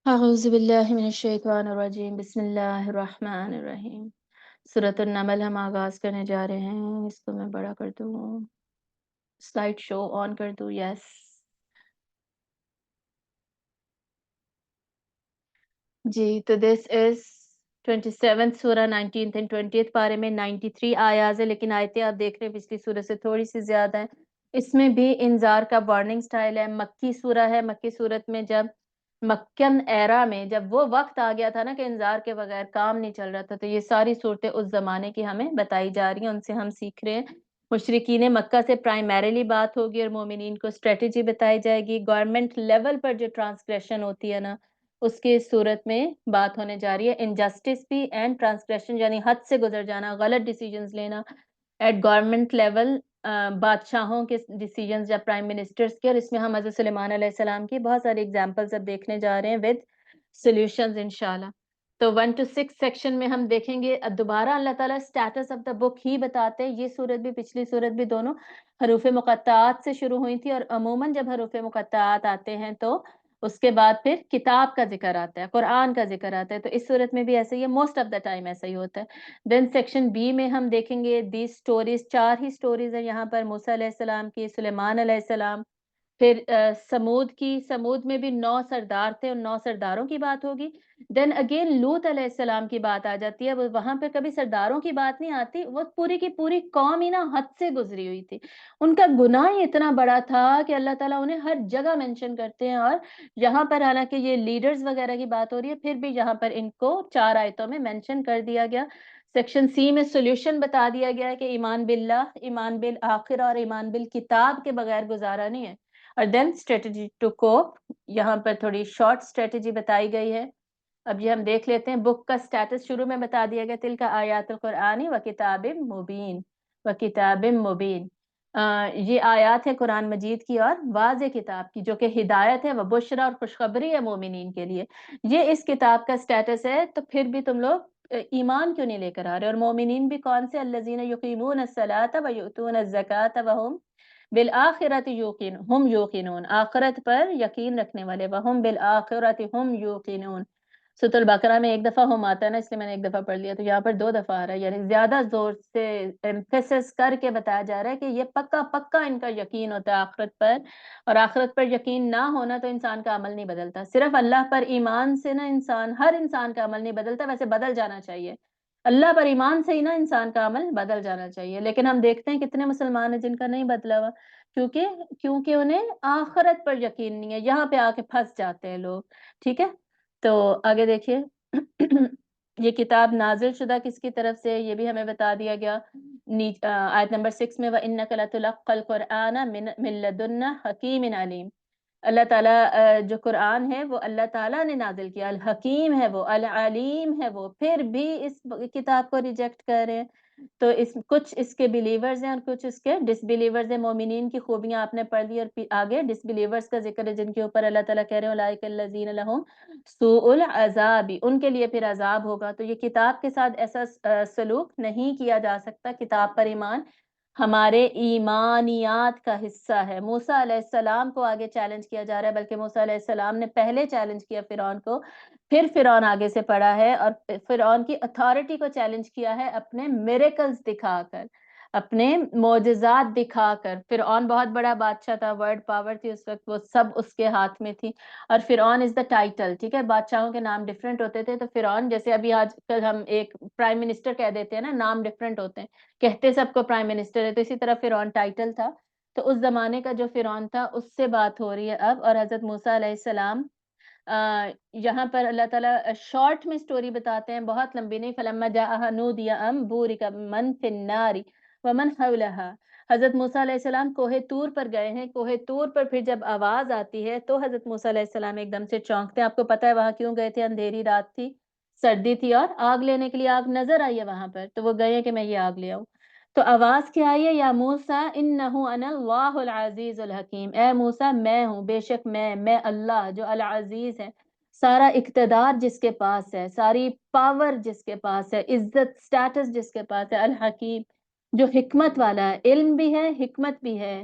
اعوذ باللہ من الشیطان الرجیم بسم اللہ الرحمن الرحیم سورۃ النمل ہم آغاز کرنے جا رہے ہیں. اس کو میں بڑا کر دوں, سلائیڈ شو آن کر دوں. یس جی, تو دس از 27 سورہ 19th and 20th پارے میں 93 آیات ہے, لیکن آیتیں آپ دیکھ رہے ہیں پچھلی سورہ سے تھوڑی سی زیادہ ہیں. اس میں بھی انذار کا وارننگ سٹائل ہے. مکی سورہ ہے. مکی صورت میں جب مکن ایرا میں جب وہ وقت آ گیا تھا نا کہ انذار کے بغیر کام نہیں چل رہا تھا, تو یہ ساری صورتیں اس زمانے کی ہمیں بتائی جا رہی ہیں, ان سے ہم سیکھ رہے ہیں. مشرکین مکہ سے پرائمریلی بات ہوگی اور مومنین کو اسٹریٹجی بتائی جائے گی. گورنمنٹ لیول پر جو ٹرانسگریشن ہوتی ہے نا, اس کی صورت میں بات ہونے جا رہی ہے. انجسٹس بھی اینڈ ٹرانسگریشن یعنی حد سے گزر جانا, غلط ڈیسیجنز لینا ایٹ گورنمنٹ لیول, بادشاہوں کے ڈیسیجنز یا پرائم منسٹرز کے. اور اس میں ہم حضرت سلیمان علیہ السلام کی بہت ساری ایگزامپلز اب دیکھنے جا رہے ہیں ود سولوشنز انشاءاللہ. تو 1 to 6 سیکشن میں ہم دیکھیں گے. دوبارہ اللہ تعالیٰ اسٹیٹس آف دا بک ہی بتاتے ہیں. یہ صورت بھی پچھلی صورت بھی دونوں حروف مقطعات سے شروع ہوئی تھی, اور عموماً جب حروف مقطعات آتے ہیں تو اس کے بعد پھر کتاب کا ذکر آتا ہے, قرآن کا ذکر آتا ہے. تو اس صورت میں بھی ایسے ہی ہے, موسٹ آف دا ٹائم ایسا ہی ہوتا ہے. دین سیکشن بی میں ہم دیکھیں گے دیز سٹوریز, 4 ہی سٹوریز ہیں یہاں پر, موسیٰ علیہ السلام کی, سلیمان علیہ السلام, پھر سمود کی. سمود میں بھی 9 سردار تھے, ان 9 سرداروں کی بات ہوگی. دین اگین لوط علیہ السلام کی بات آ جاتی ہے. وہاں پہ کبھی سرداروں کی بات نہیں آتی, وہ پوری کی پوری قوم ہی نا حد سے گزری ہوئی تھی. ان کا گناہ ہی اتنا بڑا تھا کہ اللہ تعالیٰ انہیں ہر جگہ مینشن کرتے ہیں. اور یہاں پر حالانکہ یہ لیڈرز وغیرہ کی بات ہو رہی ہے, پھر بھی یہاں پر ان کو 4 آیتوں میں مینشن کر دیا گیا. سیکشن سی میں سولوشن بتا دیا گیا ہے کہ ایمان باللہ, ایمان بالآخرہ اور ایمان بالکتاب کے بغیر گزارا نہیں ہے. اور دین اسٹریٹجی ٹو کوپ, یہاں پر تھوڑی شارٹ اسٹریٹجی بتائی گئی ہے. اب یہ ہم دیکھ لیتے ہیں. بک کا سٹیٹس شروع میں بتا دیا گیا, تلک آیات القرآن و کتاب مبین, و کتاب مبین. یہ آیات ہے قرآن مجید کی اور واضح کتاب کی, جو کہ ہدایت ہے و بشرا اور خوشخبری ہے مومنین کے لیے. یہ اس کتاب کا سٹیٹس ہے, تو پھر بھی تم لوگ ایمان کیوں نہیں لے کر آ رہے؟ اور مومنین بھی کون سے؟ الذین یقیمون الصلاۃ و یؤتون الزکاۃ وہم بالآخرۃ ہم یوقنون, آخرت پر یقین رکھنے والے. وہم بالآخرۃ ہم یوقنون. سورۃ البقرہ میں ایک دفعہ ہم آتا ہے نا, اس لیے میں نے ایک دفعہ پڑھ لیا, تو یہاں پر 2 دفعہ آ رہا ہے. یعنی زیادہ زور سے ایمفیسس کر کے بتایا جا رہا ہے کہ یہ پکا پکا ان کا یقین ہوتا ہے آخرت پر. اور آخرت پر یقین نہ ہونا تو انسان کا عمل نہیں بدلتا. صرف اللہ پر ایمان سے نا انسان, ہر انسان کا عمل نہیں بدلتا, ویسے بدل جانا چاہیے. اللہ پر ایمان سے ہی نا انسان کا عمل بدل جانا چاہیے. لیکن ہم دیکھتے ہیں کتنے مسلمان ہیں جن کا نہیں بدلا ہوا, کیونکہ انہیں آخرت پر یقین نہیں ہے. یہاں پہ آ کے پھنس جاتے ہیں لوگ. ٹھیک ہے, تو آگے دیکھیے. یہ کتاب نازل شدہ کس کی طرف سے, یہ بھی ہمیں بتا دیا گیا. آیت نمبر 6 میں وَإِنَّكَ لَتُلَقَّى الْقُرْآنَ مِن لَدُنَّ حَكِيمٍ عَلِيمٍ. اللہ تعالیٰ جو قرآن ہے وہ اللہ تعالیٰ نے نازل کیا, الحکیم ہے وہ, العلیم ہے وہ, پھر بھی اس کتاب کو ریجیکٹ کر رہے ہیں. تو کچھ اس کے بلیورز ہیں اور کچھ اس کے ڈس بلیورز ہیں. مومنین کی خوبیاں آپ نے پڑھ لی, اور آگے ڈس بلیورز کا ذکر ہے جن کے اوپر اللہ تعالیٰ کہہ رہے ہیں اولئک الذین لہم سوء العذاب, ان کے لیے پھر عذاب ہوگا. تو یہ کتاب کے ساتھ ایسا سلوک نہیں کیا جا سکتا. کتاب پر ایمان ہمارے ایمانیات کا حصہ ہے. موسیٰ علیہ السلام کو آگے چیلنج کیا جا رہا ہے, بلکہ موسیٰ علیہ السلام نے پہلے چیلنج کیا فرعون کو, پھر فرعون آگے سے پڑھا ہے اور فرعون کی اتھارٹی کو چیلنج کیا ہے اپنے میریکلز دکھا کر, اپنے معجزات دکھا کر. فرعون بہت بڑا بادشاہ تھا, ورڈ پاور تھی اس وقت, وہ سب اس کے ہاتھ میں تھی. اور فرعون از دا ٹائٹل, ٹھیک ہے, بادشاہوں کے نام ڈفرینٹ ہوتے تھے. تو فرعون جیسے ابھی آج کل ہم ایک پرائم منسٹر کہہ دیتے ہیں نا, نام ڈفرینٹ ہوتے ہیں, کہتے سب کو پرائم منسٹر ہے, تو اسی طرح فرعون ٹائٹل تھا. تو اس زمانے کا جو فرعون تھا اس سے بات ہو رہی ہے اب. اور حضرت موسیٰ علیہ السلام یہاں پر اللہ تعالیٰ شارٹ میں سٹوری بتاتے ہیں, بہت لمبی نہیں. فَلَمَّا جَاءَهَا نُودِيَ أَن بُورِكَ مَن فِي النَّارِ وَمَنْ حَوْلَهَا. حضرت موسیٰ علیہ السلام کوہ طور پر گئے ہیں. کوہ طور پر پھر جب آواز آتی ہے تو حضرت موسیٰ علیہ السلام ایک دم سے چونکتے ہیں. آپ کو پتہ ہے وہاں کیوں گئے تھے؟ اندھیری رات تھی, سردی تھی, اور آگ لینے کے لیے آگ نظر آئی ہے وہاں پر, تو وہ گئے کہ میں یہ آگ لے آؤں. تو آواز کیا آئی ہے؟ یا موسیٰ انہو انا اللہ العزیز الحکیم, اے موسیٰ میں ہوں, بے شک میں اللہ جو العزیز ہے, سارا اقتدار جس کے پاس ہے, ساری پاور جس کے پاس ہے, عزت سٹیٹس جس کے پاس ہے, الحکیم جو حکمت والا ہے, علم بھی ہے حکمت بھی ہے.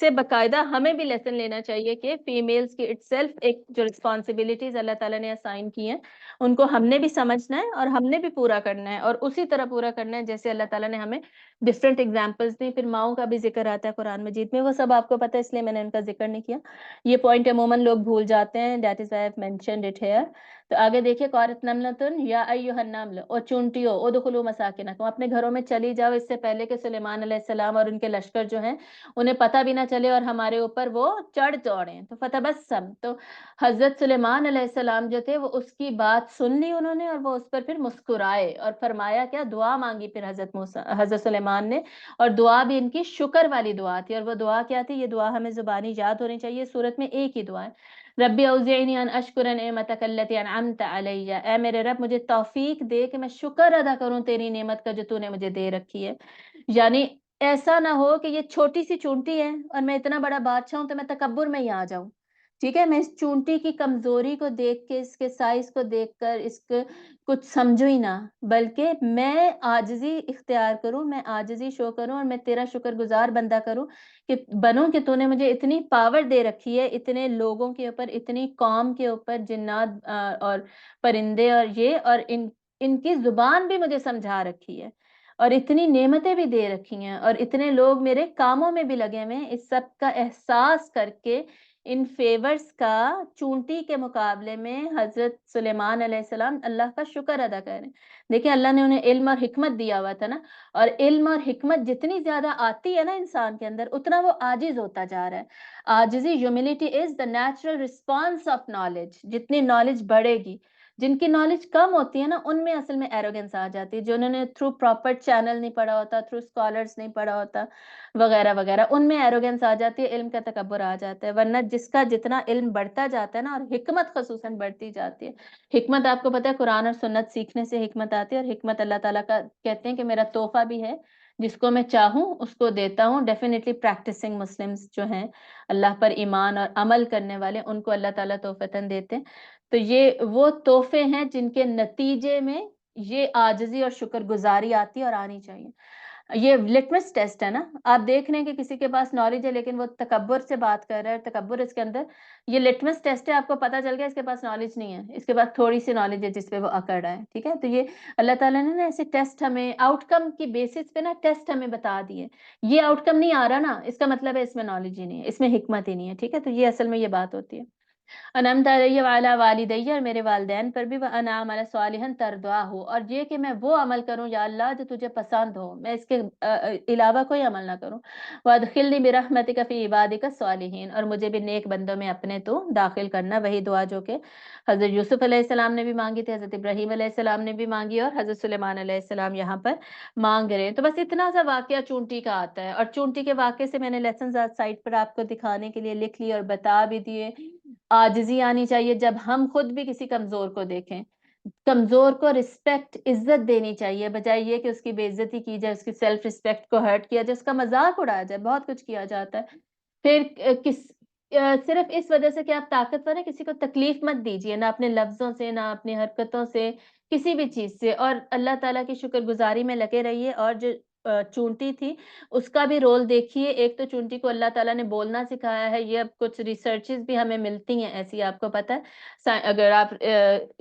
سے باقاعدہ ہمیں بھی لیسن لینا چاہیے کہ فیمیلز کی اٹ سیلف ایک جو رسپانسبلٹیز اللہ تعالیٰ نے اسائن کی ہیں ان کو ہم نے بھی سمجھنا ہے اور ہم نے بھی پورا کرنا ہے، اور اسی طرح پورا کرنا ہے جیسے اللہ تعالیٰ نے ہمیں ڈفرینٹ ایگزامپلس دی. پھر ماؤں کا بھی ذکر آتا ہے قرآن مجید میں، وہ سب آپ کو پتہ ہے اس لیے میں نے ان کا ذکر نہیں کیا. یہ پوائنٹ عموماً لوگ بھول جاتے ہیں. That is why I have mentioned it here. تو آگے دیکھیے، قالت نملۃ یا ایھا النمل، او چونٹیو ادخلوا مساکنکم، اپنے گھروں میں چلی جاؤ اس سے پہلے کہ سلیمان علیہ السلام اور ان کے لشکر جو ہیں انہیں پتہ بھی نہ چلے اور ہمارے اوپر وہ چڑھ دوڑیں. تو فتبسم، تو حضرت سلیمان علیہ السلام جو تھے وہ اس کی بات سن لی انہوں نے، اور وہ اس پر پھر مسکرائے اور فرمایا کیا، دعا مانگی پھر حضرت سلیمان نے. اور دعا بھی ان کی شکر والی دعا تھی. اور وہ دعا کیا تھی؟ یہ دعا ہمیں زبانی یاد ہونی چاہیے. سورت میں ایک ہی دعا ہے، ربی اوزعنی ان اشکر نعمتک التی انعمت علی، اے میرے رب مجھے توفیق دے کہ میں شکر ادا کروں تیری نعمت کا جو تو نے مجھے دے رکھی ہے. یعنی ایسا نہ ہو کہ یہ چھوٹی سی چونٹی ہے اور میں اتنا بڑا بادشاہ ہوں تو میں تکبر میں ہی آ جاؤں. ٹھیک ہے، میں اس چونٹی کی کمزوری کو دیکھ کے، اس کے سائز کو دیکھ کر اس کے کچھ سمجھو ہی نہ، بلکہ میں عاجزی اختیار کروں، میں عاجزی شو کروں اور میں تیرا شکر گزار بندہ کروں کہ بنوں کہ تو نے مجھے اتنی پاور دے رکھی ہے اتنے لوگوں کے اوپر، اتنی قوم کے اوپر، جنات اور پرندے اور یہ، اور ان کی زبان بھی مجھے سمجھا رکھی ہے اور اتنی نعمتیں بھی دے رکھی ہیں اور اتنے لوگ میرے کاموں میں بھی لگے ہوئے ہیں. اس سب کا احساس کر کے ان فیورز کا چونٹی کے مقابلے میں حضرت سلیمان علیہ السلام اللہ کا شکر ادا کر رہے ہیں. دیکھیں اللہ نے انہیں علم اور حکمت دیا ہوا تھا نا، اور علم اور حکمت جتنی زیادہ آتی ہے نا انسان کے اندر اتنا وہ عاجز ہوتا جا رہا ہے. عاجزی، humility is the natural response of knowledge. جتنی نالج بڑھے گی، جن کی نالج کم ہوتی ہے نا ان میں اصل میں ایروگنس آ جاتی ہے. جنہوں نے تھرو پراپر چینل نہیں پڑھا ہوتا، تھرو اسکالرس نہیں پڑھا ہوتا وغیرہ وغیرہ، ان میں ایروگنس آ جاتی ہے، علم کا تکبر آ جاتا ہے. ورنہ جس کا جتنا علم بڑھتا جاتا ہے نا، اور حکمت خصوصاً بڑھتی جاتی ہے. حکمت آپ کو پتہ ہے قرآن اور سنت سیکھنے سے حکمت آتی ہے، اور حکمت اللہ تعالیٰ کا کہتے ہیں کہ میرا تحفہ بھی ہے، جس کو میں چاہوں اس کو دیتا ہوں. ڈیفینیٹلی پریکٹسنگ مسلمز جو ہیں، اللہ پر ایمان اور عمل کرنے والے، ان کو اللہ تعالیٰ توفتاً دیتے ہیں. تو یہ وہ تحفے ہیں جن کے نتیجے میں یہ عاجزی اور شکر گزاری آتی ہے اور آنی چاہیے. یہ لٹمس ٹیسٹ ہے نا، آپ دیکھ رہے ہیں کہ کسی کے پاس نالج ہے لیکن وہ تکبر سے بات کر رہا ہے، تکبر اس کے اندر، یہ لٹمس ٹیسٹ ہے. آپ کو پتہ چل گیا اس کے پاس نالج نہیں ہے، اس کے پاس تھوڑی سی نالج ہے جس پہ وہ اکڑ رہا ہے. ٹھیک ہے، تو یہ اللہ تعالیٰ نے نا ایسے ٹیسٹ ہمیں آؤٹ کم کی بیسس پہ نا ٹیسٹ ہمیں بتا دیے. یہ آؤٹ کم نہیں آ رہا نا، اس کا مطلب ہے اس میں نالج ہی نہیں ہے، اس میں حکمت ہی نہیں ہے. ٹھیک ہے، تو یہ اصل میں یہ بات ہوتی ہے. انعمت علیہ وعلی والدی، اور میرے والدین پر بھی، وانا اعمل صالحا ترضاہ، اور یہ کہ میں وہ عمل کروں یا اللہ جو تجھے پسند ہو، میں اس کے علاوہ کوئی عمل نہ کروں. وادخلنی برحمتک فی عبادک الصالحین، اور مجھے بھی نیک بندوں میں اپنے تو داخل کرنا. وہی دعا جو کہ حضرت یوسف علیہ السلام نے بھی مانگی تھی، حضرت ابراہیم علیہ السلام نے بھی مانگی، اور حضرت سلیمان علیہ السلام یہاں پر مانگ رہے ہیں. تو بس اتنا سا واقعہ چونٹی کا آتا ہے، اور چونٹی کے واقعے سے میں نے لیسنز سائٹ پر آپ کو دکھانے کے لیے لکھ لی اور بتا بھی دیے. عاجزی آنی چاہیے جب ہم خود بھی کسی کمزور کو دیکھیں، کمزور کو رسپیکٹ، عزت دینی چاہیے، بجائے یہ کہ اس کی بے عزتی کی جائے، اس کی سیلف رسپیکٹ کو ہرٹ کیا جائے، اس کا مذاق اڑایا جائے. بہت کچھ کیا جاتا ہے. پھر صرف اس وجہ سے کہ آپ طاقتور ہیں کسی کو تکلیف مت دیجیے، نہ اپنے لفظوں سے، نہ اپنی حرکتوں سے، کسی بھی چیز سے. اور اللہ تعالیٰ کی شکر گزاری میں لگے رہیے. اور جو چونٹی تھی اس کا بھی رول دیکھیے. ایک تو چونٹی کو اللہ تعالیٰ نے بولنا سکھایا ہے، یہ اب کچھ ریسرچز بھی ہمیں ملتی ہیں ایسی، آپ کو پتہ ہے اگر آپ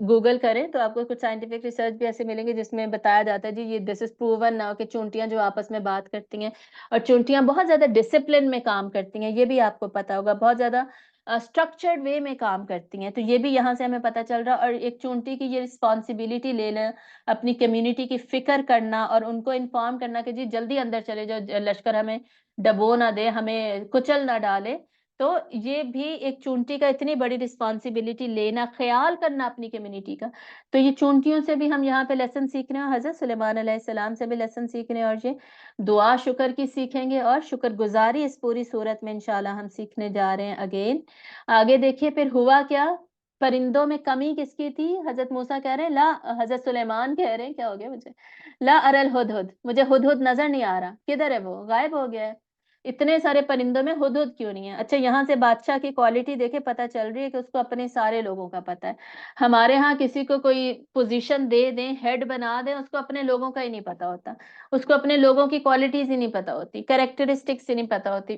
گوگل کریں تو آپ کو کچھ سائنٹیفک ریسرچ بھی ایسے ملیں گے جس میں بتایا جاتا ہے جی یہ دس از پروون ناؤ کہ چونٹیاں جو آپس میں بات کرتی ہیں، اور چونٹیاں بہت زیادہ ڈسپلن میں کام کرتی ہیں، یہ بھی آپ کو پتہ ہوگا، بہت زیادہ اسٹرکچرڈ وے میں کام کرتی ہیں. تو یہ بھی یہاں سے ہمیں پتہ چل رہا. اور ایک چونٹی کی یہ رسپانسبلٹی لینا، اپنی کمیونٹی کی فکر کرنا اور ان کو انفارم کرنا کہ جی جلدی اندر چلے جاؤ، لشکر ہمیں ڈبو نہ دے، ہمیں کچل نہ ڈالے. تو یہ بھی ایک چونٹی کا اتنی بڑی رسپانسبلٹی لینا، خیال کرنا اپنی کمیونٹی کا. تو یہ چونٹیوں سے بھی ہم یہاں پہ لیسن سیکھ رہے ہیں، حضرت سلیمان علیہ السلام سے بھی لیسن سیکھ رہے ہیں، اور یہ دعا شکر کی سیکھیں گے، اور شکر گزاری اس پوری صورت میں انشاءاللہ ہم سیکھنے جا رہے ہیں. اگین آگے دیکھیے پھر ہوا کیا. پرندوں میں کمی کس کی تھی؟ حضرت موسیٰ کہہ رہے ہیں لا، حضرت سلیمان کہہ رہے ہیں کیا ہو گیا مجھے، لا ارى الہدہد، مجھے ہدہد نظر نہیں آ رہا، کدھر ہے وہ، غائب ہو گیا ہے. اتنے سارے پرندوں میں ہدہد کیوں نہیں ہے؟ اچھا یہاں سے بادشاہ کی کوالٹی دیکھے پتہ چل رہی ہے کہ اس کو اپنے سارے لوگوں کا پتہ ہے. ہمارے ہاں کسی کو کوئی پوزیشن دے دیں، ہیڈ بنا دیں، اس کو اپنے لوگوں کا ہی نہیں پتہ ہوتا، اس کو اپنے لوگوں کی کوالٹیز ہی نہیں پتہ ہوتی، کریکٹرسٹکس ہی نہیں پتہ ہوتی.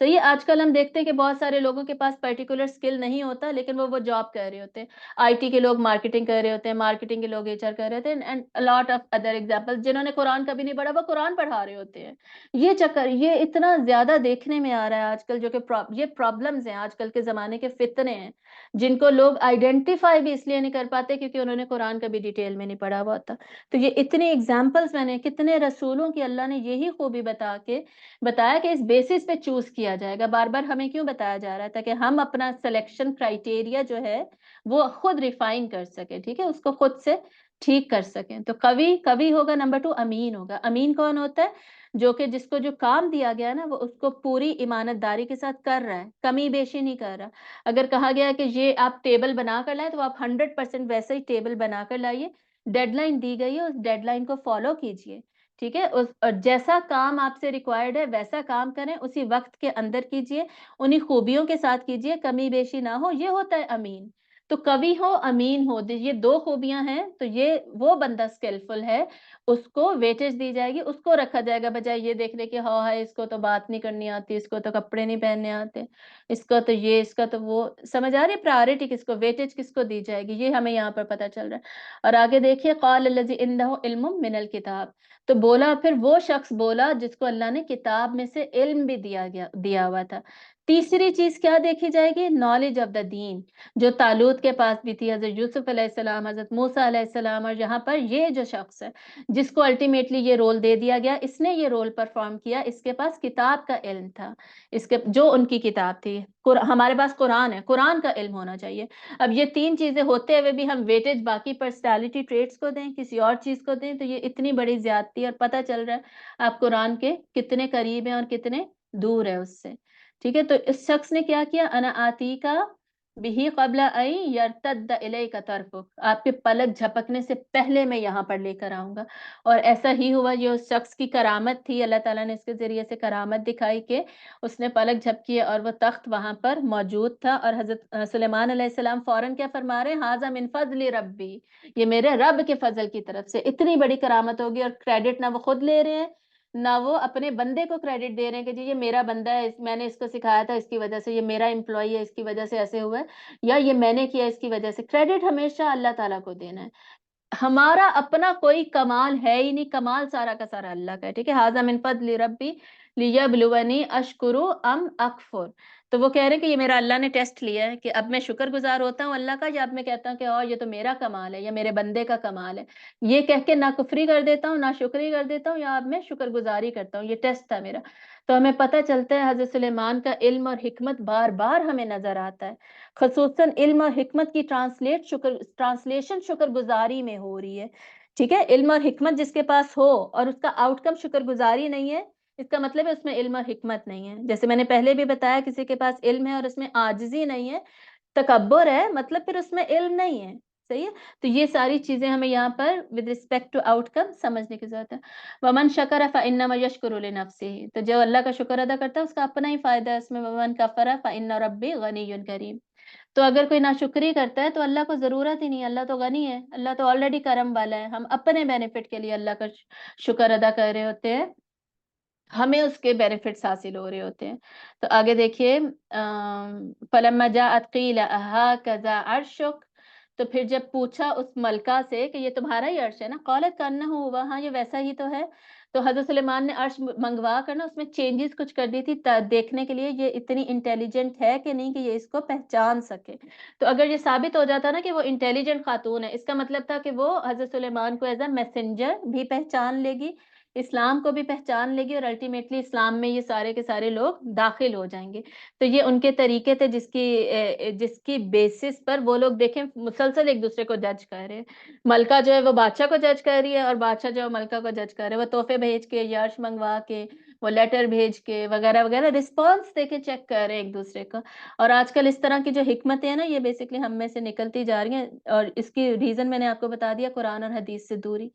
صحیح ہے، آج کل ہم دیکھتے ہیں کہ بہت سارے لوگوں کے پاس پرٹیکولر اسکل نہیں ہوتا، لیکن وہ جاب کر رہے ہوتے ہیں، آئی ٹی کے لوگ مارکیٹنگ کر رہے ہوتے ہیں، مارکیٹنگ کے لوگ ایچ آر کر رہے ہوتے ہیں، and lot of other example, جنہوں نے قرآن کبھی نہیں پڑھا وہ قرآن پڑھا رہے ہوتے ہیں۔ یہ چکر یہ اتنا زیادہ دیکھنے میں آ رہا ہے آج کل، جو کہ یہ پرابلمز ہیں آج کل کے زمانے کے فتنے ہیں، جن کو لوگ آئیڈینٹیفائی بھی اس لیے نہیں کر پاتے کیونکہ انہوں نے قرآن کبھی ڈیٹیل میں نہیں پڑھا ہوا ہوتا۔ تو یہ اتنی ایگزامپلس میں نے کتنے رسولوں کی اللہ نے یہی خوبی بتایا کہ اس بیسس پہ چوز کیا جائے گا۔ بار بار ہمیں کیوں بتایا جا رہا ہے؟ تاکہ ہم اپنا سلیکشن کرائٹیریا جو ہے وہ خود ریفائن کر سکیں، ٹھیک ہے، اس کو خود سے ٹھیک کر سکیں۔ تو کوی ہوگا، نمبر 2 امین ہوگا۔ امین کون ہوتا ہے؟ جو کہ جس کو جو کام دیا گیا نا وہ اس کو پوری ایمانت داری کے ساتھ کر رہا ہے، کمی بیشی نہیں کر رہا۔ اگر کہا گیا ہے کہ یہ آپ ٹیبل بنا کر لائیں تو آپ 100% ویسے ہی ٹیبل بنا کر لائیے، ڈیڈ لائن دی گئی ہے اس ڈیڈ لائن کو فالو کیجیے، ٹھیک ہے، اور جیسا کام آپ سے ریکوائرڈ ہے ویسا کام کریں، اسی وقت کے اندر کیجیے، انہی خوبیوں کے ساتھ کیجیے، کمی بیشی نہ ہو، یہ ہوتا ہے امین۔ تو کوی ہو، امین ہو، یہ 2 خوبیاں ہیں، تو یہ وہ بندہ اسکلفل ہے، اس کو ویٹیج دی جائے گی، اس کو رکھا جائے گا، بجائے یہ دیکھنے کہ ہاں ہے اس کو تو بات نہیں کرنی آتی، اس کو تو کپڑے نہیں پہننے آتے، اس کا تو یہ، اس کا تو وہ، سمجھ آ رہی ہے پرائورٹی کس کو، ویٹیج کس کو دی جائے گی، یہ ہمیں یہاں پر پتہ چل رہا ہے۔ اور آگے دیکھیے قال الذی عنده علم من الکتاب، تو بولا پھر وہ شخص بولا جس کو اللہ نے کتاب میں سے علم بھی دیا ہوا تھا۔ تیسری چیز کیا دیکھی جائے گی؟ نالج آف دا دین، جو طالوت کے پاس بھی تھی، حضرت یوسف علیہ السلام، حضرت موسیٰ علیہ السلام، اور یہاں پر یہ جو شخص ہے جس کو الٹیمیٹلی یہ رول دے دیا گیا، اس نے یہ رول پرفارم کیا، اس کے پاس کتاب کا علم تھا، جو ان کی کتاب تھی۔ ہمارے پاس قرآن ہے، قرآن کا علم ہونا چاہیے۔ اب یہ 3 چیزیں ہوتے ہوئے بھی ہم ویٹیج باقی پرسنالٹی ٹریٹس کو دیں، کسی اور چیز کو دیں، تو یہ اتنی بڑی زیادتی، اور پتہ چل رہا ہے آپ قرآن کے کتنے قریب ہیں اور کتنے دور ہے اس سے، ٹھیک ہے۔ تو اس شخص نے کیا کیا؟ انا آتی کا بھی قبل یرتد الیک طرفک، آپ کے پلک جھپکنے سے پہلے میں یہاں پر لے کر آؤں گا۔ اور ایسا ہی ہوا، یہ اس شخص کی کرامت تھی، اللہ تعالیٰ نے اس کے ذریعے سے کرامت دکھائی کہ اس نے پلک جھپکی اور وہ تخت وہاں پر موجود تھا، اور حضرت سلیمان علیہ السلام فوراً کیا فرما رہے ہیں؟ ھذا من فضل ربی، یہ میرے رب کے فضل کی طرف سے اتنی بڑی کرامت ہوگی، اور کریڈٹ نہ وہ خود لے رہے ہیں نہ وہ اپنے بندے کو کریڈٹ دے رہے ہیں کہ جی یہ میرا بندہ ہے، میں نے اس کو سکھایا تھا، اس کی وجہ سے یہ میرا امپلائی ہے، اس کی وجہ سے ایسے ہوا ہے، یا یہ میں نے کیا اس کی وجہ سے۔ کریڈٹ ہمیشہ اللہ تعالیٰ کو دینا ہے، ہمارا اپنا کوئی کمال ہے ہی نہیں، کمال سارا کا سارا اللہ کا ہے، ٹھیک ہے۔ ھذا من فضل ربی لیبلونی اشکر ام اکفر، تو وہ کہہ رہے ہیں کہ یہ میرا اللہ نے ٹیسٹ لیا ہے کہ اب میں شکر گزار ہوتا ہوں اللہ کا، یا اب میں کہتا ہوں کہ یہ تو میرا کمال ہے یا میرے بندے کا کمال ہے، یہ کہہ کے نہ کفری کر دیتا ہوں نہ شکری کر دیتا ہوں، یا اب میں شکر گزاری کرتا ہوں، یہ ٹیسٹ تھا میرا۔ تو ہمیں پتہ چلتا ہے حضرت سلیمان کا علم اور حکمت بار بار ہمیں نظر آتا ہے، خصوصاً علم اور حکمت کی ٹرانسلیشن شکر گزاری میں ہو رہی ہے، ٹھیک ہے۔ علم اور حکمت جس کے پاس ہو اور اس کا آؤٹ کم شکر گزاری نہیں ہے، اس کا مطلب ہے اس میں علم اور حکمت نہیں ہے۔ جیسے میں نے پہلے بھی بتایا، کسی کے پاس علم ہے اور اس میں عاجزی نہیں ہے، تکبر ہے، مطلب پھر اس میں علم نہیں ہے، صحیح ہے۔ تو یہ ساری چیزیں ہمیں یہاں پر with respect to outcome سمجھنے کی ضرورت ہے۔ ومن شکر فانما یشکر لنفسه، تو جو اللہ کا شکر ادا کرتا ہے اس کا اپنا ہی فائدہ ہے اس میں۔ ومن کفر فان ربی غنی کریم، تو اگر کوئی ناشکری کرتا ہے تو اللہ کو ضرورت ہی نہیں، اللہ تو غنی ہے، اللہ تو آلریڈی کرم والا ہے، ہم اپنے بینیفٹ کے لیے اللہ کا شکر ادا کر رہے ہوتے ہیں، ہمیں اس کے بینیفٹس حاصل ہو رہے ہوتے ہیں۔ تو آگے دیکھیے فلما جاءت قیل اھاکذا عرشک، تو پھر جب پوچھا اس ملکہ سے کہ یہ تمہارا ہی عرش ہے نا، قالت کانہ ہوا، ہاں یہ ویسا ہی تو ہے۔ تو حضرت سلیمان نے عرش منگوا کر نا اس میں چینجز کچھ کر دی تھی دیکھنے کے لیے یہ اتنی انٹیلیجنٹ ہے کہ نہیں کہ یہ اس کو پہچان سکے۔ تو اگر یہ ثابت ہو جاتا نا کہ وہ انٹیلیجنٹ خاتون ہے، اس کا مطلب تھا کہ وہ حضرت سلیمان کو ایز اے میسنجر بھی پہچان لے گی، اسلام کو بھی پہچان لے گی، اور الٹیمیٹلی اسلام میں یہ سارے کے سارے لوگ داخل ہو جائیں گے۔ تو یہ ان کے طریقے تھے جس کی بیسس پر وہ لوگ دیکھیں مسلسل ایک دوسرے کو جج کر رہے ہیں۔ ملکہ جو ہے وہ بادشاہ کو جج کر رہی ہے، اور بادشاہ جو ہے ملکہ کو جج کر رہے ہیں، وہ تحفے بھیج کے، یارش منگوا کے، وہ لیٹر بھیج کے وغیرہ وغیرہ، رسپانس دے کے چیک کر رہے ہیں ایک دوسرے کا۔ اور آج کل اس طرح کی جو حکمتیں ہیں نا یہ بیسکلی ہم میں سے نکلتی جا رہی ہیں، اور اس کی ریزن میں نے آپ کو بتا دیا، قرآن اور حدیث سے دوری۔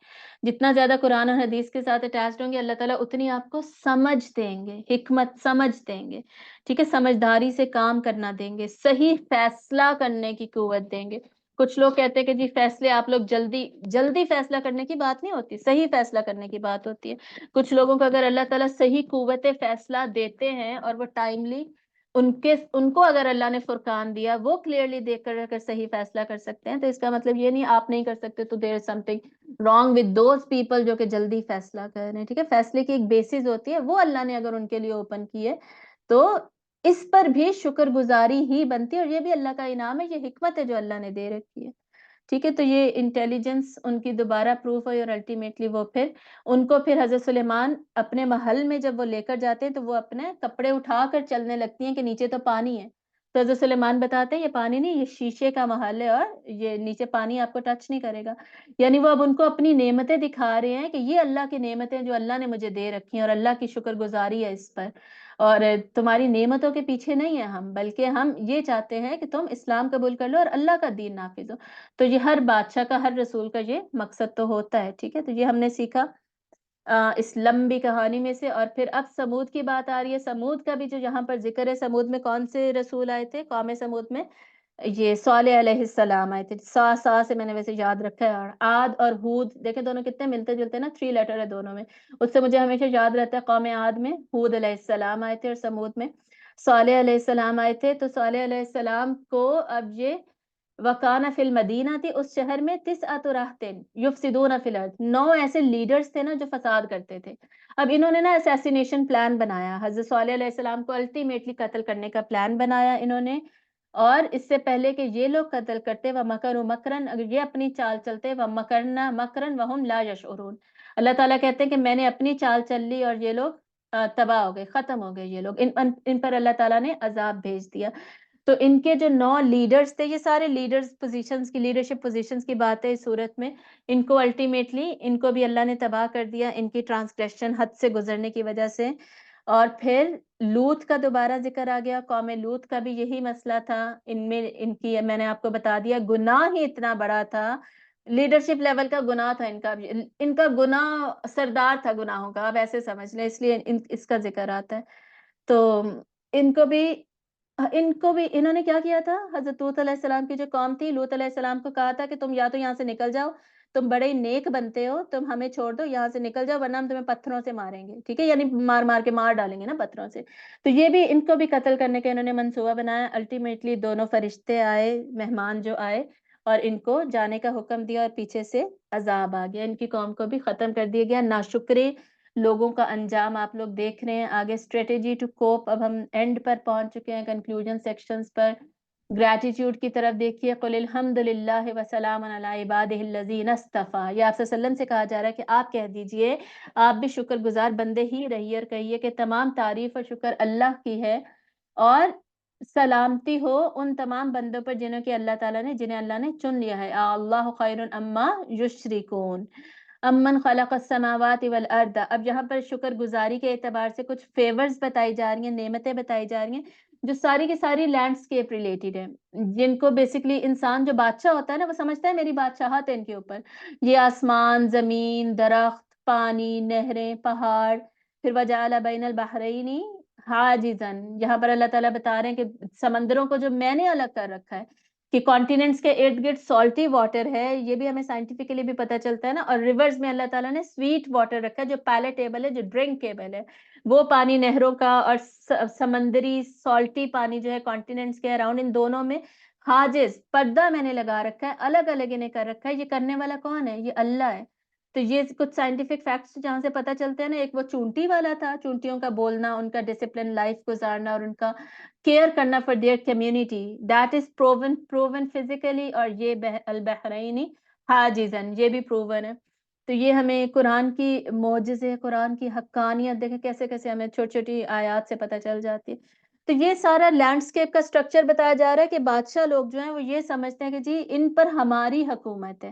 جتنا زیادہ قرآن اور حدیث کے ساتھ اٹیچڈ ہوں گے اللہ تعالیٰ اتنی آپ کو سمجھ دیں گے، حکمت سمجھ دیں گے، ٹھیک ہے، سمجھداری سے کام کرنا دیں گے، صحیح فیصلہ کرنے کی قوت دیں گے۔ کچھ لوگ کہتے ہیں کہ جی فیصلے آپ لوگ جلدی فیصلہ کرنے کی بات نہیں ہوتی، صحیح فیصلہ کرنے کی بات ہوتی ہے۔ کچھ لوگوں کو اگر اللہ تعالیٰ صحیح قوت فیصلہ دیتے ہیں اور وہ ٹائملی ان کو اگر اللہ نے فرقان دیا، وہ کلیئرلی دیکھ کر اگر صحیح فیصلہ کر سکتے ہیں، تو اس کا مطلب یہ نہیں آپ نہیں کر سکتے تو there is something wrong with those people جو کہ جلدی فیصلہ کر رہے ہیں، ٹھیک ہے۔ فیصلے کی ایک بیسس ہوتی ہے، وہ اللہ نے اگر ان کے لیے اوپن کی ہے تو اس پر بھی شکر گزاری ہی بنتی ہے، اور یہ بھی اللہ کا انعام ہے، یہ حکمت ہے جو اللہ نے دے رکھی ہے، ٹھیک ہے۔ تو یہ انٹیلیجنس ان کی دوبارہ پروف ہوئی، اور الٹیمیٹلی وہ پھر ان کو پھر حضرت سلیمان اپنے محل میں جب وہ لے کر جاتے ہیں تو وہ اپنے کپڑے اٹھا کر چلنے لگتی ہیں کہ نیچے تو پانی ہے، تو حضرت سلیمان بتاتے ہیں یہ پانی نہیں، یہ شیشے کا محل ہے، اور یہ نیچے پانی آپ کو ٹچ نہیں کرے گا۔ یعنی وہ اب ان کو اپنی نعمتیں دکھا رہے ہیں کہ یہ اللہ کی نعمتیں جو اللہ نے مجھے دے رکھی ہیں، اور اللہ کی شکر گزاری ہے اس پر، اور تمہاری نعمتوں کے پیچھے نہیں ہے ہم، بلکہ ہم یہ چاہتے ہیں کہ تم اسلام قبول کر لو اور اللہ کا دین نافذ ہو۔ تو یہ ہر بادشاہ کا، ہر رسول کا یہ مقصد تو ہوتا ہے، ٹھیک ہے۔ تو یہ ہم نے سیکھا اس لمبی کہانی میں سے۔ اور پھر اب سمود کی بات آ رہی ہے۔ سمود کا بھی جو یہاں پر ذکر ہے، سمود میں کون سے رسول آئے تھے؟ قوم سمود میں یہ صالح علیہ السلام آئے تھے، سا سے میں نے ویسے یاد رکھا ہے۔ اور عاد اور ہود دیکھیں دونوں کتنے ملتے جلتے نا، 3 لیٹر ہے دونوں میں، اس سے مجھے ہمیشہ یاد رہتا ہے قوم عاد میں ہود علیہ السلام آئے تھے، اور سمود میں صالح علیہ السلام آئے تھے۔ تو صالح علیہ السلام کو اب یہ وکانہ فی المدینہ تھی، اس شہر میں 9 رہتے یفسدون فی الارض، 9 ایسے لیڈرز تھے نا جو فساد کرتے تھے۔ اب انہوں نے نا اسیسینیشن پلان بنایا، حضرت صالح علیہ السلام کو الٹیمیٹلی قتل کرنے کا پلان بنایا انہوں نے، اور اس سے پہلے کہ یہ لوگ قتل کرتے و مکروا مکرن، اگر یہ اپنی چال چلتے و مکرنا مکرن وہم لا یشعرون، اللہ تعالیٰ کہتے ہیں کہ میں نے اپنی چال چل لی اور یہ لوگ تباہ ہو گئے، ختم ہو گئے، یہ لوگ ان پر اللہ تعالیٰ نے عذاب بھیج دیا۔ تو ان کے جو 9 لیڈرز تھے، یہ سارے لیڈرز پوزیشنز کی، لیڈرشپ پوزیشنز کی بات ہے اس صورت میں، ان کو الٹیمیٹلی ان کو بھی اللہ نے تباہ کر دیا ان کی ٹرانسگریشن، حد سے گزرنے کی وجہ سے۔ اور پھر لوط کا دوبارہ ذکر آ گیا، قوم لوط کا بھی یہی مسئلہ تھا، ان کی میں نے آپ کو بتا دیا گناہ ہی اتنا بڑا تھا، لیڈرشپ لیول کا گناہ تھا ان کا گناہ سردار تھا گناہوں کا، اب ایسے سمجھ لیں، اس لیے اس کا ذکر آتا ہے۔ تو ان کو بھی انہوں نے کیا کیا تھا، حضرت لوط علیہ السلام کی جو قوم تھی، لوط علیہ السلام کو کہا تھا کہ تم یا تو یہاں سے نکل جاؤ، تم بڑے نیک بنتے ہو، تم ہمیں چھوڑ دو، یہاں سے نکل جاؤ ورنہ ہم تمہیں پتھروں سے ماریں گے، ٹھیک ہے، یعنی مار کے مار ڈالیں گے نا پتھروں سے۔ تو یہ بھی ان کو بھی قتل کرنے کا انہوں نے منصوبہ بنایا، الٹیمیٹلی دونوں فرشتے آئے، مہمان جو آئے، اور ان کو جانے کا حکم دیا، اور پیچھے سے عذاب آ گیا، ان کی قوم کو بھی ختم کر دیا گیا۔ ناشکرے لوگوں کا انجام آپ لوگ دیکھ رہے ہیں آگے، اسٹریٹجی ٹو کوپ، اب ہم اینڈ پر پہنچ چکے ہیں، کنکلوژن سیکشنز پر۔ گریٹیٹیوڈ کی طرف دیکھیے، قل الحمد للہ وسلام علی عبادہ الذین اصطفیٰ، یہ آپ صلی اللہ علیہ وسلم سے کہا جا رہا ہے کہ آپ کہہ دیجئے، آپ بھی شکر گزار بندے ہی رہیے، اور کہیے کہ تمام تعریف اور شکر اللہ کی ہے، اور سلامتی ہو ان تمام بندوں پر جنہیں اللہ نے چن لیا ہے۔ اللہ خیر اما یشرکون امن خلق السماوات والارض، اب یہاں پر شکر گزاری کے اعتبار سے کچھ فیورز بتائی جا رہی ہیں، نعمتیں بتائی جا رہی ہیں، جو ساری کی ساری لینڈسکیپ ریلیٹڈ ہیں، جن کو بیسکلی انسان جو بادشاہ ہوتا ہے نا، وہ سمجھتا ہے میری بادشاہت ہے ان کے اوپر، یہ آسمان، زمین، درخت، پانی، نہریں، پہاڑ، پھر وجعل بین البحرین حاجزاً، یہاں پر اللہ تعالیٰ بتا رہے ہیں کہ سمندروں کو جو میں نے الگ کر رکھا ہے، کہ کانٹیننٹس کے ارد گرد سالٹی واٹر ہے، یہ بھی ہمیں سائنٹیفکلی بھی پتہ چلتا ہے نا، اور ریورز میں اللہ تعالیٰ نے سویٹ واٹر رکھا ہے جو پیلیٹیبل ہے، جو ڈرنکیبل ہے، وہ پانی نہروں کا، اور سمندری سالٹی پانی جو ہے کانٹیننٹس کے اراؤنڈ، ان دونوں میں حاجز، پردہ میں نے لگا رکھا ہے، الگ الگ انہیں کر رکھا ہے، یہ کرنے والا کون ہے؟ یہ اللہ ہے۔ تو یہ کچھ سائنٹیفک فیکٹس جہاں سے پتہ چلتے ہیں نا، ایک وہ چونٹی والا تھا، چونٹیوں کا بولنا، ان کا ڈسپلن لائف گزارنا، اور ان کا کیئر کرنا for their community, that is proven physically, اور یہ البحرین حاجزن، یہ بھی پروون ہے۔ تو یہ ہمیں قرآن کی معجزے، قرآن کی حقانیت دیکھیں کیسے کیسے ہمیں چھوٹی چھوٹی آیات سے پتہ چل جاتی ہے۔ تو یہ سارا لینڈسکیپ کا سٹرکچر بتایا جا رہا ہے کہ بادشاہ لوگ جو ہیں وہ یہ سمجھتے ہیں کہ جی ان پر ہماری حکومت ہے،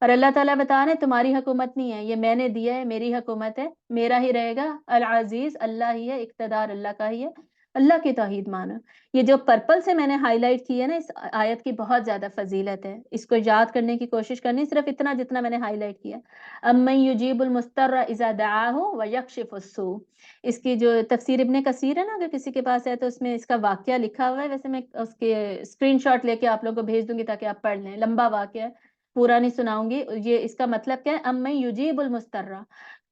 اور اللہ تعالیٰ بتا رہے ہیں تمہاری حکومت نہیں ہے، یہ میں نے دیا ہے، میری حکومت ہے، میرا ہی رہے گا، العزیز اللہ ہی ہے، اقتدار اللہ کا ہی ہے، اللہ کی توحید مانو. یہ جو پرپل سے میں نے ہائی لائٹ کی ہے نا، اس آیت کی بہت زیادہ فضیلت ہے. اس کو یاد کرنے کی کوشش کرنی، صرف اتنا جتنا میں نے ہائی لائٹ کیا. امن یجیب المضطر اذا دعاہ ویکشف السوء. اس کی جو تفسیر ابن کثیر ہے نا، اگر کسی کے پاس ہے تو اس میں اس کا واقعہ لکھا ہوا ہے. ویسے میں اس کے اسکرین شاٹ لے کے آپ لوگوں کو بھیج دوں گی تاکہ آپ پڑھ لیں. لمبا واقعہ ہے، پورا نہیں سناؤں گی. یہ اس کا مطلب کیا ہے؟ امن یجیب المضطر،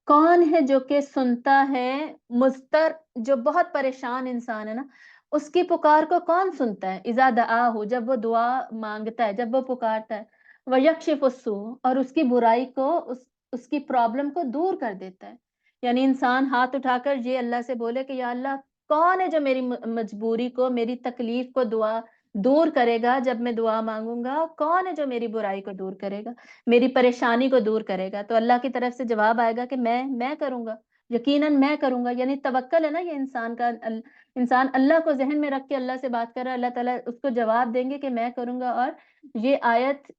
کون ہے جو کہ سنتا ہے مضطر، جو بہت پریشان انسان ہے نا، اس کی پکار کو کون سنتا ہے؟ اذا دعاہ، جب وہ دعا مانگتا ہے، جب وہ پکارتا ہے. ویکشف السوء، اور اس کی برائی کو، اس کی پرابلم کو دور کر دیتا ہے. یعنی انسان ہاتھ اٹھا کر یہ اللہ سے بولے کہ یا اللہ، کون ہے جو میری مجبوری کو، میری تکلیف کو دعا دور کرے گا جب میں دعا مانگوں گا؟ کون ہے جو میری برائی کو دور کرے گا، میری پریشانی کو دور کرے گا؟ تو اللہ کی طرف سے جواب آئے گا کہ میں کروں گا، یقیناً میں کروں گا. یعنی توکل ہے نا یہ انسان کا. انسان اللہ کو ذہن میں رکھ کے اللہ سے بات کر رہا ہے، اللہ تعالیٰ اس کو جواب دیں گے کہ میں کروں گا. اور یہ آیت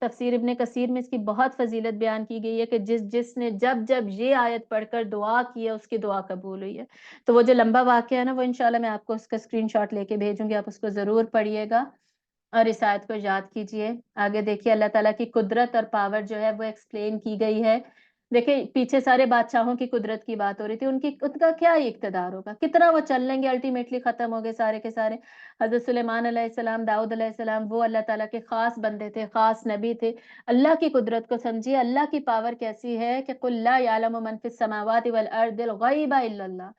تفسیر ابن کثیر میں اس کی بہت فضیلت بیان کی گئی ہے کہ جس نے جب یہ آیت پڑھ کر دعا کی ہے، اس کی دعا قبول ہوئی ہے. تو وہ جو لمبا واقعہ ہے نا، وہ انشاءاللہ میں آپ کو اس کا اسکرین شاٹ لے کے بھیجوں گی، آپ اس کو ضرور پڑھیے گا اور اس آیت کو یاد کیجئے. آگے دیکھیے اللہ تعالیٰ کی قدرت اور پاور جو ہے وہ ایکسپلین کی گئی ہے. دیکھیں پیچھے سارے بادشاہوں کی قدرت کی بات ہو رہی تھی، ان کا کیا اقتدار ہوگا، کتنا وہ چل لیں گے، الٹیمیٹلی ختم ہو گئے سارے کے سارے. حضرت سلیمان علیہ السلام، داؤد علیہ السلام، وہ اللہ تعالیٰ کے خاص بندے تھے، خاص نبی تھے. اللہ کی قدرت کو سمجھیے، اللہ کی پاور کیسی ہے کہ قل لا یعلم من فی السماوات والارض الغیب الا اللہ.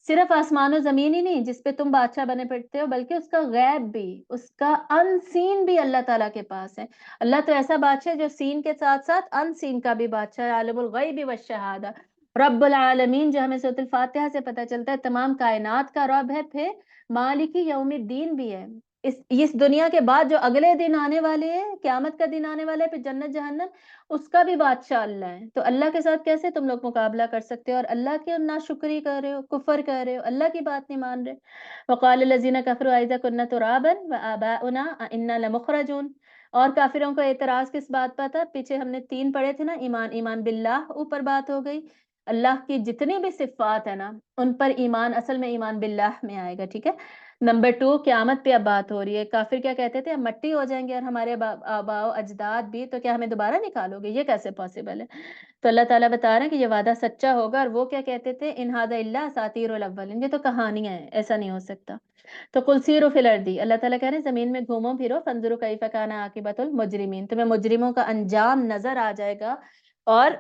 صرف آسمان و زمین ہی نہیں جس پہ تم بادشاہ بنے پڑتے ہو، بلکہ اس کا غیب بھی، اس کا ان سین بھی اللہ تعالیٰ کے پاس ہے. اللہ تو ایسا بادشاہ ہے جو سین کے ساتھ ساتھ ان سین کا بھی بادشاہ ہے، عالم الغیب والشہادہ، رب العالمین، جو ہمیں سورۃ الفاتحہ سے پتہ چلتا ہے تمام کائنات کا رب ہے. پھر مالک یوم الدین بھی ہے. اس دنیا کے بعد جو اگلے دن آنے والے ہیں، قیامت کا دن آنے والا ہے، پھر جنت جہنم، اس کا بھی بادشاہ اللہ ہے. تو اللہ کے ساتھ کیسے تم لوگ مقابلہ کر سکتے ہو؟ اور اللہ کی ناشکری کر رہے ہو، کفر کر رہے ہو، اللہ کی بات نہیں مان رہے. وقال الذین کفروا اذا كنا ترابا وآباؤنا انا لمخرجون. اور کافروں کا اعتراض کس بات پر تھا؟ پیچھے ہم نے 3 پڑھے تھے نا، ایمان باللہ اوپر بات ہو گئی. اللہ کی جتنی بھی صفات ہے نا، ان پر ایمان، اصل میں ایمان باللہ میں آئے گا. ٹھیک ہے. نمبر 2، قیامت پہ اب بات ہو رہی ہے. کافر کیا کہتے تھے؟ ہم مٹی ہو جائیں گے اور ہمارے آباؤ اجداد بھی، تو کیا ہمیں دوبارہ نکالو گے؟ یہ کیسے پاسبل ہے؟ تو اللہ تعالیٰ بتا رہے ہیں کہ یہ وعدہ سچا ہوگا. اور وہ کیا کہتے تھے؟ ان ھذا الا اساطیر الاولین، یہ تو کہانیاں ہیں، ایسا نہیں ہو سکتا. تو قل سیروا فی الارض، اللہ تعالیٰ کہہ رہے ہیں زمین میں گھومو پھرو، فانظروا کیف کان عاقبۃ المجرمین، تمہیں مجرموں کا انجام نظر آ جائے گا. اور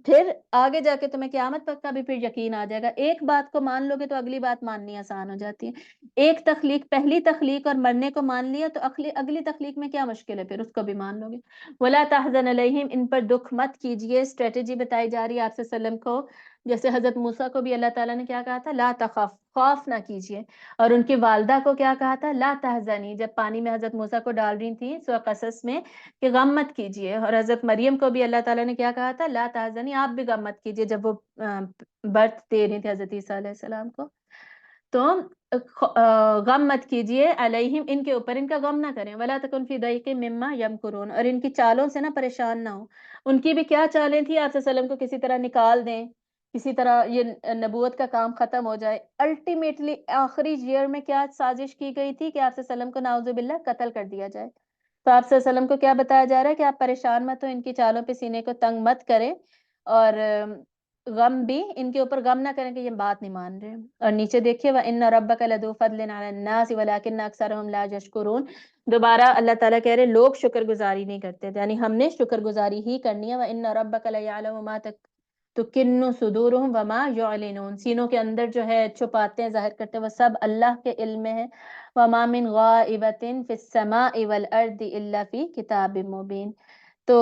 پھر آگے جا کے تمہیں قیامت پر کا بھی پھر یقین آ جائے گا. ایک بات کو مان لو گے تو اگلی بات ماننی آسان ہو جاتی ہے. ایک تخلیق، پہلی تخلیق اور مرنے کو مان لیا تو اگلی تخلیق میں کیا مشکل ہے؟ پھر اس کو بھی مان لو گے. ولا تحزن علیہم، ان پر دکھ مت کیجئے. اسٹریٹجی بتائی جا رہی ہے آپ صلی اللہ علیہ وسلم کو. جیسے حضرت موسیٰ کو بھی اللہ تعالیٰ نے کیا کہا تھا؟ لا تخف، خوف نہ کیجئے. اور ان کی والدہ کو کیا کہا تھا؟ لا تحزنی، جب پانی میں حضرت موسیٰ کو ڈال رہی تھیں سورہ قصص میں، کہ غم مت کیجئے. اور حضرت مریم کو بھی اللہ تعالیٰ نے کیا کہا تھا؟ لا تحزنی، آپ بھی غم مت کیجئے، جب وہ برتھ دے رہی تھی حضرت عیسیٰ علیہ السلام کو. تو غم مت کیجئے علیہم، ان کے اوپر، ان کا غم نہ کریں. ولا تکن فی ضیق مما یمکرون، اور ان کی چالوں سے نہ پریشان نہ ہو. ان کی بھی کیا چالیں تھیں؟ آپ صلی اللہ علیہ وسلم کو کسی طرح نکال دیں، کسی طرح یہ نبوت کا کام ختم ہو جائے. الٹیمیٹلی آخری ایئر میں کیا سازش کی گئی تھی؟ کہ آپ صلی اللہ علیہ وسلم کو نعوذ باللہ قتل کر دیا جائے. تو آپ صلی اللہ علیہ وسلم کو کیا بتایا جا رہا ہے؟ کہ آپ پریشان مت ہو، ان کی چالوں پہ سینے کو تنگ مت کریں، اور غم بھی ان کے اوپر غم نہ کریں کہ یہ بات نہیں مان رہے. اور نیچے دیکھیے وَإِنَّ رَبَّكَ لَذُو فَضْلٍ عَلَى النَّاسِ وَلَكِنَّ أَكْثَرَهُمْ لَا يَشْكُرُونَ. دوبارہ اللہ تعالیٰ کہہ رہے لوگ شکر گزاری نہیں کرتے، یعنی ہم نے شکر گزاری ہی کرنی ہے. وَإِنَّ رَبَّكَ لَيَعْلَمُ مَا تُكِنُّ صُدُورُهُمْ وَمَا يُعْلِنُونَ، سینوں کے اندر جو ہے چھپاتے ہیں، ظاہر کرتے ہیں، وہ سب اللہ کے علم میں ہے. وَمَا مِنْ غَائِبَةٍ فِي السَّمَاءِ وَالْأَرْضِ إِلَّا فِي كِتَابٍ مُبِينٍ. تو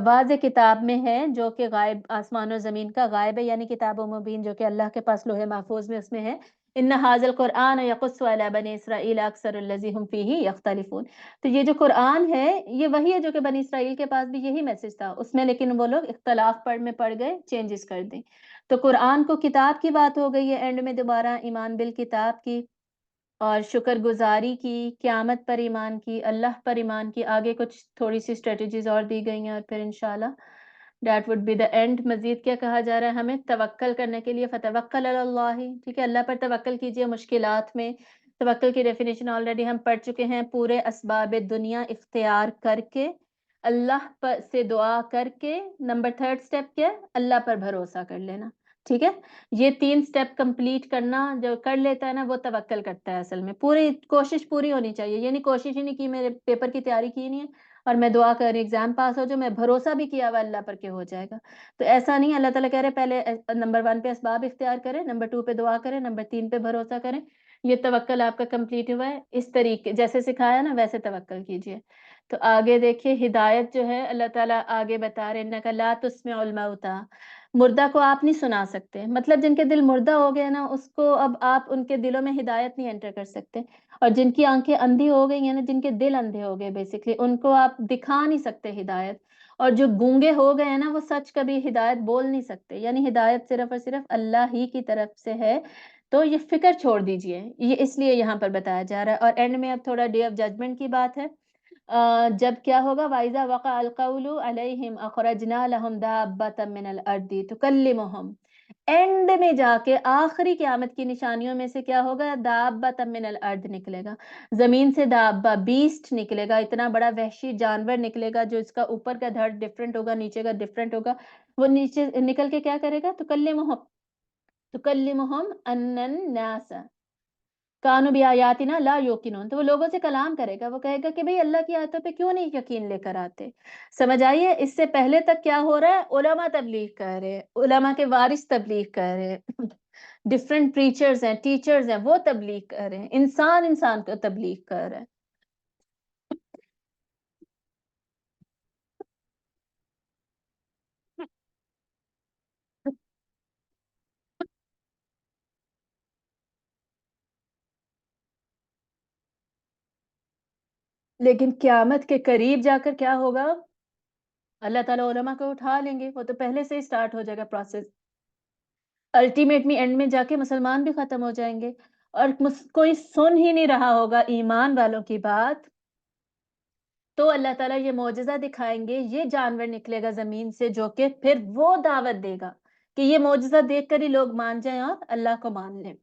واضح کتاب میں ہے جو کہ غائب، آسمان و زمین کا غائب ہے، یعنی کتاب و مبین جو کہ اللہ کے پاس لوح محفوظ میں اس میں ہے. ان ھذا القرآن یقص علی بنی اسرائیل اکثر الذی هم فیہ یختلفون. تو یہ جو قرآن ہے یہ وہی ہے جو کہ بنی اسرائیل کے پاس بھی یہی میسج تھا اس میں، لیکن وہ لوگ اختلاف میں پڑ گئے، چینجز کر دیں. تو قرآن کو کتاب کی بات ہو گئی ہے اینڈ میں دوبارہ، ایمان بالکتاب کی، اور شکر گزاری کی، قیامت پر ایمان کی، اللہ پر ایمان کی. آگے کچھ تھوڑی سی اسٹریٹجیز اور دی گئی ہیں، اور پھر انشاءاللہ That would be the end. مزید کیا کہا جا رہا ہے ہمیں توکل کرنے کے لیے فتوکل علی اللہ. ٹھیک ہے، اللہ پر توکل کیجئے مشکلات میں. توکل کی ڈیفینیشن آلریڈی ہم پڑھ چکے ہیں. پورے اسباب دنیا اختیار کر کے اللہ پر سے دعا کر کے. نمبر 3 سٹیپ کیا ہے؟ اللہ پر بھروسہ کر لینا. ٹھیک ہے، یہ 3 سٹیپ کمپلیٹ کرنا جو کر لیتا ہے نا وہ توکل کرتا ہے. اصل میں پوری کوشش پوری ہونی چاہیے. یعنی کوشش ہی نہیں کی میرے پیپر کی تیاری کی نہیں ہے اور میں دعا کر رہی ایگزام پاس ہو جو میں بھروسہ بھی کیا ہوا اللہ پر کہ ہو جائے گا. تو ایسا نہیں. اللہ تعالیٰ کہہ رہے پہلے نمبر 1 پہ اسباب اختیار کریں، نمبر 2 پہ دعا کریں، نمبر 3 پہ بھروسہ کریں. یہ توکل آپ کا کمپلیٹ ہوا ہے. اس طریقے جیسے سکھایا نا ویسے توکل کیجئے. تو آگے دیکھیے ہدایت جو ہے اللہ تعالیٰ آگے بتا رہے انک لا تسمع الموتیٰ. مردہ کو آپ نہیں سنا سکتے. مطلب جن کے دل مردہ ہو گئے نا اس کو اب آپ ان کے دلوں میں ہدایت نہیں انٹر کر سکتے. اور جن کی آنکھیں اندھی ہو گئی ہیں نا، جن کے دل اندھے ہو گئے بیسکلی، ان کو آپ دکھا نہیں سکتے ہدایت. اور جو گونگے ہو گئے ہیں نا وہ سچ کبھی ہدایت بول نہیں سکتے. یعنی ہدایت صرف اور صرف اللہ ہی کی طرف سے ہے. تو یہ فکر چھوڑ دیجئے. یہ اس لیے یہاں پر بتایا جا رہا ہے. اور اینڈ میں اب تھوڑا ڈے آف ججمنٹ کی بات ہے. جب کیا ہوگا وَإِذَا وَقَعَ الْقَوْلُ عَلَيْهِمْ أَخْرَجْنَا لَهُمْ دَابَّةً مِّنَ الْأَرْضِ تُكَلِّمُهُمْ. اینڈ میں جا کے آخری قیامت کی نشانیوں میں سے کیا ہوگا؟ دابۃ من الارض نکلے گا. زمین سے دابہ بیسٹ نکلے گا. اتنا بڑا وحشی جانور نکلے گا جو اس کا اوپر کا دھڑ ڈفرینٹ ہوگا، نیچے کا ڈفرینٹ ہوگا. وہ نیچے نکل کے کیا کرے گا؟ تکلمہم ان الناس کانوا بآیاتنا لا یوقنون. تو وہ لوگوں سے کلام کرے گا. وہ کہے گا کہ بھئی اللہ کی آیتوں پہ کیوں نہیں یقین لے کر آتے. سمجھ آئیے؟ اس سے پہلے تک کیا ہو رہا ہے؟ علماء تبلیغ کر رہے ہیں، علماء کے وارث تبلیغ کر رہے ہیں، ڈفرینٹ پریچرز ہیں، ٹیچرز ہیں، وہ تبلیغ کر رہے ہیں. انسان کو تبلیغ کر رہا ہے. لیکن قیامت کے قریب جا کر کیا ہوگا؟ اللہ تعالیٰ علماء کو اٹھا لیں گے. وہ تو پہلے سے ہی سٹارٹ ہو جائے گا پروسیس. الٹیمیٹلی اینڈ میں جا کے مسلمان بھی ختم ہو جائیں گے اور کوئی سن ہی نہیں رہا ہوگا ایمان والوں کی بات. تو اللہ تعالیٰ یہ معجزہ دکھائیں گے. یہ جانور نکلے گا زمین سے جو کہ پھر وہ دعوت دے گا کہ یہ معجزہ دیکھ کر ہی لوگ مان جائیں اور اللہ کو مان لیں.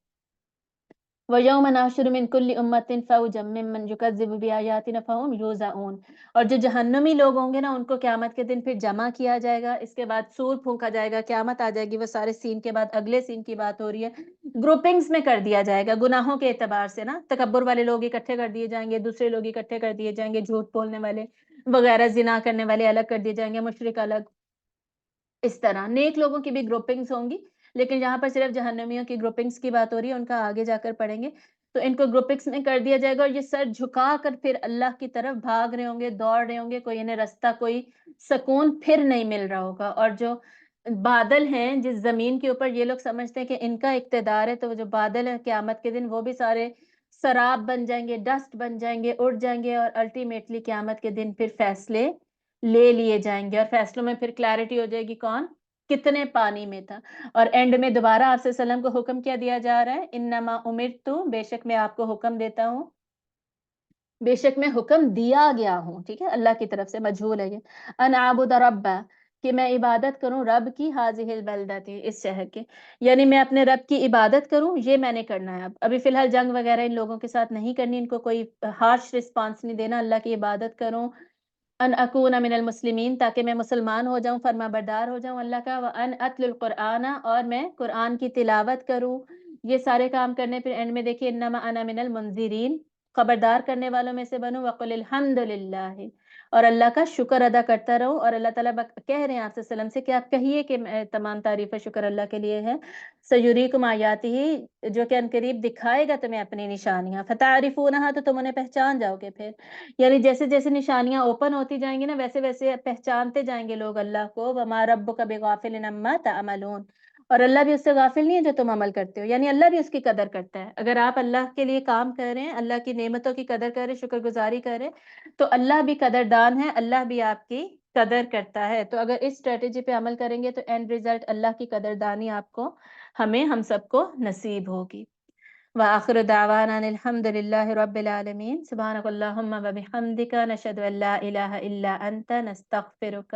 وَيَوْمَ نَحْشُرُ مِنْ كُلِّ أُمَّةٍ فَوْجًا مِّمَّنْ يُكَذِّبُ بِآيَاتِنَا فَهُمْ يُوزَعُونَ. اور جو جہنمی لوگ ہوں گے نا ان کو قیامت کے دن پھر جمع کیا جائے گا. اس کے بعد سور پھونکا جائے گا، قیامت آ جائے گی. وہ سارے سین کے بعد اگلے سین کی بات ہو رہی ہے. گروپنگز میں کر دیا جائے گا گناہوں کے اعتبار سے نا. تکبر والے لوگ اکٹھے کر دیے جائیں گے، دوسرے لوگ اکٹھے کر دیے جائیں گے، جھوٹ بولنے والے وغیرہ زنا کرنے والے الگ کر دیے جائیں گے، مشرک الگ. اس طرح نیک لوگوں کی بھی گروپنگز ہوں گی. لیکن یہاں پر صرف جہنمیوں کی گروپنگز کی بات ہو رہی ہے، ان کا آگے جا کر پڑھیں گے. تو ان کو گروپنگز میں کر دیا جائے گا اور یہ سر جھکا کر پھر اللہ کی طرف بھاگ رہے ہوں گے، دوڑ رہے ہوں گے. کوئی انہیں رستہ، کوئی سکون پھر نہیں مل رہا ہوگا. اور جو بادل ہیں جس زمین کے اوپر یہ لوگ سمجھتے ہیں کہ ان کا اقتدار ہے، تو وہ جو بادل ہیں قیامت کے دن وہ بھی سارے سراب بن جائیں گے، ڈسٹ بن جائیں گے، اڑ جائیں گے. اور الٹیمیٹلی قیامت کے دن پھر فیصلے لے لیے جائیں گے اور فیصلوں میں پھر کلیئرٹی ہو جائے گی کون کتنے پانی میں تھا. اور اینڈ میں دوبارہ آپ صلی اللہ علیہ وسلم کو حکم کیا دیا جا رہا ہے؟ انما امرتو، بے شک میں آپ کو حکم دیتا ہوں، بے شک میں حکم دیا گیا ہوں. ٹھیک ہے، اللہ کی طرف سے مجھول ہے یہ. ان اعبد ربا، کہ میں عبادت کروں رب کی، ہاذہ البلدۃ، اس شہر کے. یعنی میں اپنے رب کی عبادت کروں، یہ میں نے کرنا ہے. اب ابھی فی الحال جنگ وغیرہ ان لوگوں کے ساتھ نہیں کرنی، ان کو کوئی ہارش رسپانس نہیں دینا. اللہ کی عبادت کروں. ان اکون من المسلمین، تاکہ میں مسلمان ہو جاؤں، فرما بردار ہو جاؤں اللہ کا. وان اتل القرآن، اور میں قرآن کی تلاوت کروں. یہ سارے کام کرنے پھر اینڈ میں دیکھیے انما انا من المنذرین، خبردار کرنے والوں میں سے بنوں. وقل الحمد للہ، اور اللہ کا شکر ادا کرتا رہو. اور اللہ تعالیٰ کہہ رہے ہیں آپ صلی اللہ علیہ وسلم سے کہ آپ کہیے کہ تمام تعریف و شکر اللہ کے لیے ہے. سیریکم آیاتہ، جو کہ عنقریب دکھائے گا تمہیں اپنی نشانیاں. فتعرفونہا، تو تم انہیں پہچان جاؤ گے. پھر یعنی جیسے جیسے نشانیاں اوپن ہوتی جائیں گی نا ویسے ویسے پہچانتے جائیں گے لوگ اللہ کو. وما ربک بغافل عما تعملون، اور اللہ بھی اس سے غافل نہیں ہے جو تم عمل کرتے ہو. یعنی اللہ بھی اس کی قدر کرتا ہے. اگر آپ اللہ کے لیے کام کر رہے ہیں، اللہ کی نعمتوں کی قدر کر رہے ہیں، شکر گزاری کر رہے ہیں، تو اللہ بھی قدردان ہے، اللہ بھی آپ کی قدر کرتا ہے. تو اگر اس اسٹریٹجی پہ عمل کریں گے تو اینڈ ریزلٹ اللہ کی قدردانی آپ کو، ہمیں، ہم سب کو نصیب ہوگی. وآخر دعوانا ان الحمد للہ رب العالمین. سبحانک اللہم وبحمدک، نشہد ان لا الہ الا انت، نستغفرک